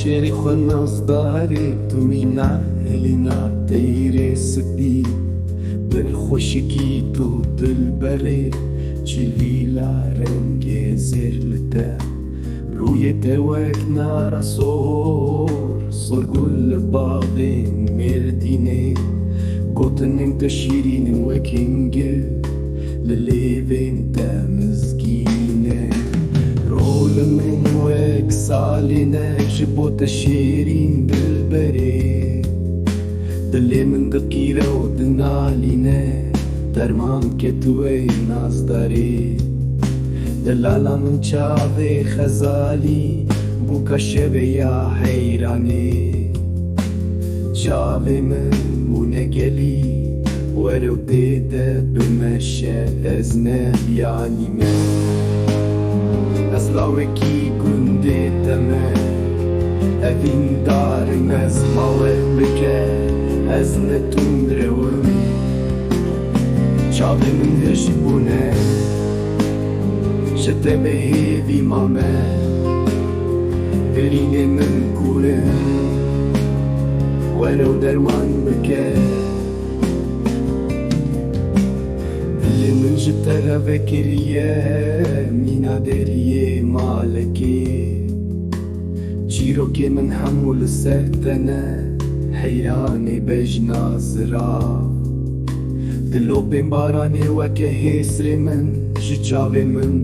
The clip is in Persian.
شعري خلص ظهري تومينا هلينا تيري سدي بالخوشكي تو بالبري جلي لا رنجي زرلتا روية وكنا رسول صور كل بعضي مرديني قطن انت شيرين وكينجل لليفين تا مسكينة رول من وك صالينا جبوت شيرين بالبري دلي من دقيرة ودنالينا درمان كتوي نازداري دلالا من چاوي خزالي بوكا شبه يا حيراني چاوي من منقلي ولو ديدا بمشى أزناب يعني ما أصلاوكي كندي تمام أفين دار نزمالك بكا أزنة تندرومي چاوي من هشبونه شتم هيفي ماما برين من كونه ولو درمان بكا اللي من جبتها فكريا مينا دريه مالكي جيروكي من حمول السهتنا حيراني بجنا زرا دلو بين باراني وكهيسري من جيجاوي من